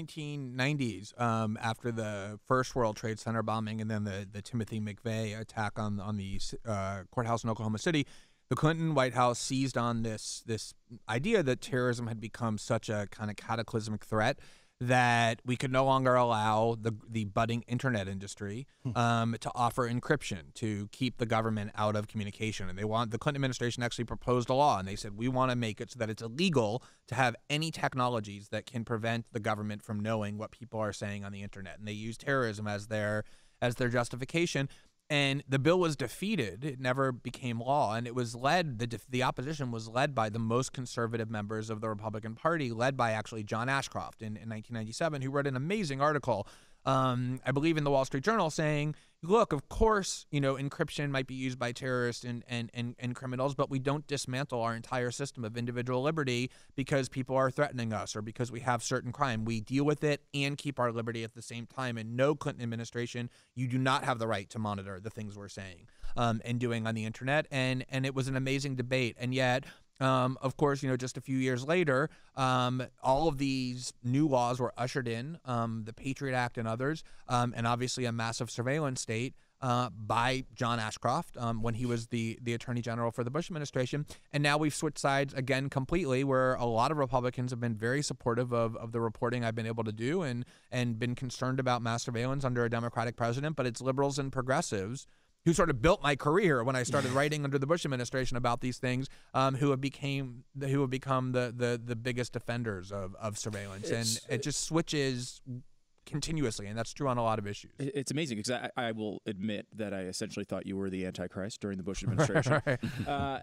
1990s, after the first World Trade Center bombing and then the Timothy McVeigh attack on the courthouse in Oklahoma City, the Clinton White House seized on this idea that terrorism had become such a kind of cataclysmic threat that we could no longer allow the budding internet industry to offer encryption to keep the government out of communication. And the Clinton administration actually proposed a law, and they said, we want to make it so that it's illegal to have any technologies that can prevent the government from knowing what people are saying on the internet. And they used terrorism as their justification. And the bill was defeated. It never became law. And it was led, the opposition was led by the most conservative members of the Republican Party, led by actually John Ashcroft in 1997, who wrote an amazing article, I believe in the Wall Street Journal, saying, look, of course, encryption might be used by terrorists and criminals, but we don't dismantle our entire system of individual liberty because people are threatening us or because we have certain crime. We deal with it and keep our liberty at the same time. And no, Clinton administration, you do not have the right to monitor the things we're saying and doing on the internet. And it was an amazing debate. And yet, of course, just a few years later, all of these new laws were ushered in, the Patriot Act and others, and obviously a massive surveillance state by John Ashcroft when he was the Attorney General for the Bush administration. And now we've switched sides again completely, where a lot of Republicans have been very supportive of the reporting I've been able to do and been concerned about mass surveillance under a Democratic president. But it's liberals and progressives who sort of built my career when I started writing under the Bush administration about these things, who have become the biggest defenders of surveillance. And it just switches continuously, and that's true on a lot of issues. It's amazing, because I will admit that I essentially thought you were the Antichrist during the Bush administration. Right.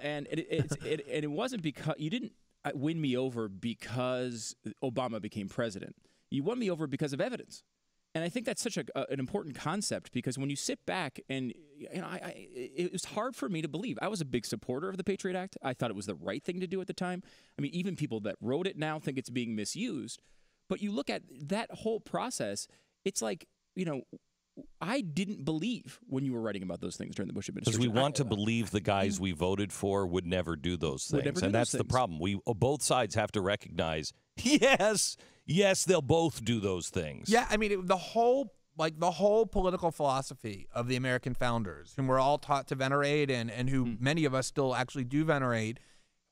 And it wasn't because you didn't win me over because Obama became president. You won me over because of evidence. And I think that's such an important concept, because when you sit back and, it was hard for me to believe. I was a big supporter of the Patriot Act. I thought it was the right thing to do at the time. I mean, even people that wrote it now think it's being misused. But you look at that whole process, it's like, I didn't believe when you were writing about those things during the Bush administration. Because we want to believe the guys we voted for would never do those things. And that's the problem. Both sides have to recognize, yes, they'll both do those things. Yeah, I mean, the whole political philosophy of the American founders, whom we're all taught to venerate and who many of us still actually do venerate,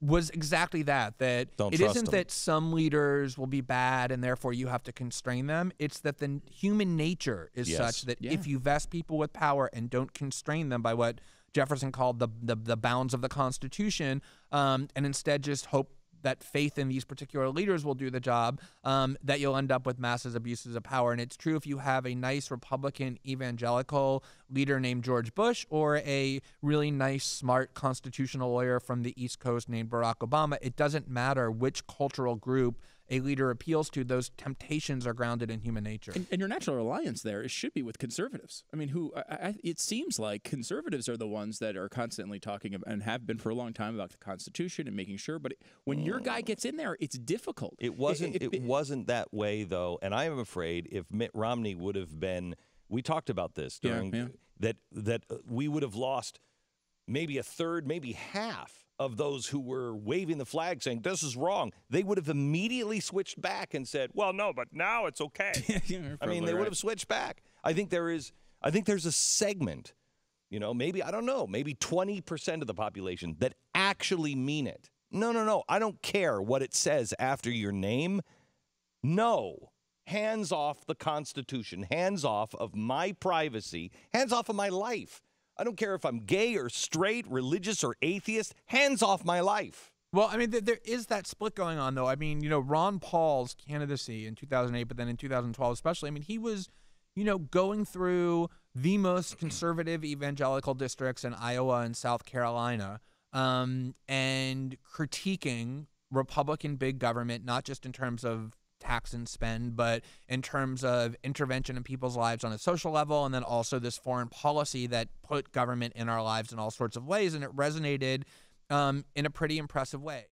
was exactly that it isn't that some leaders will be bad and therefore you have to constrain them. It's that the human nature is such that if you vest people with power and don't constrain them by what Jefferson called the bounds of the Constitution, and instead just hope that faith in these particular leaders will do the job, that you'll end up with massive abuses of power. And it's true if you have a nice Republican evangelical leader named George Bush or a really nice, smart constitutional lawyer from the East Coast named Barack Obama. It doesn't matter which cultural group a leader appeals to. Those temptations are grounded in human nature. And your natural alliance there should be with conservatives. I mean, it seems like conservatives are the ones that are constantly talking about, and have been for a long time, about the Constitution and making sure. But when your guy gets in there, it's difficult. It wasn't that way, though. And I am afraid if Mitt Romney would have been, we talked about this during that we would have lost maybe a third, maybe half of those who were waving the flag saying this is wrong. They would have immediately switched back and said, well, no, but now it's okay. I mean, they would have switched back. I think there's a segment, maybe, I don't know, maybe 20% of the population that actually mean it. No, I don't care what it says after your name. No. Hands off the Constitution, hands off of my privacy, hands off of my life. I don't care if I'm gay or straight, religious or atheist. Hands off my life. Well, I mean, there is that split going on, though. I mean, Ron Paul's candidacy in 2008, but then in 2012 especially, I mean, he was, going through the most conservative evangelical districts in Iowa and South Carolina, and critiquing Republican big government, not just in terms of tax and spend, but in terms of intervention in people's lives on a social level, and then also this foreign policy that put government in our lives in all sorts of ways, and it resonated in a pretty impressive way.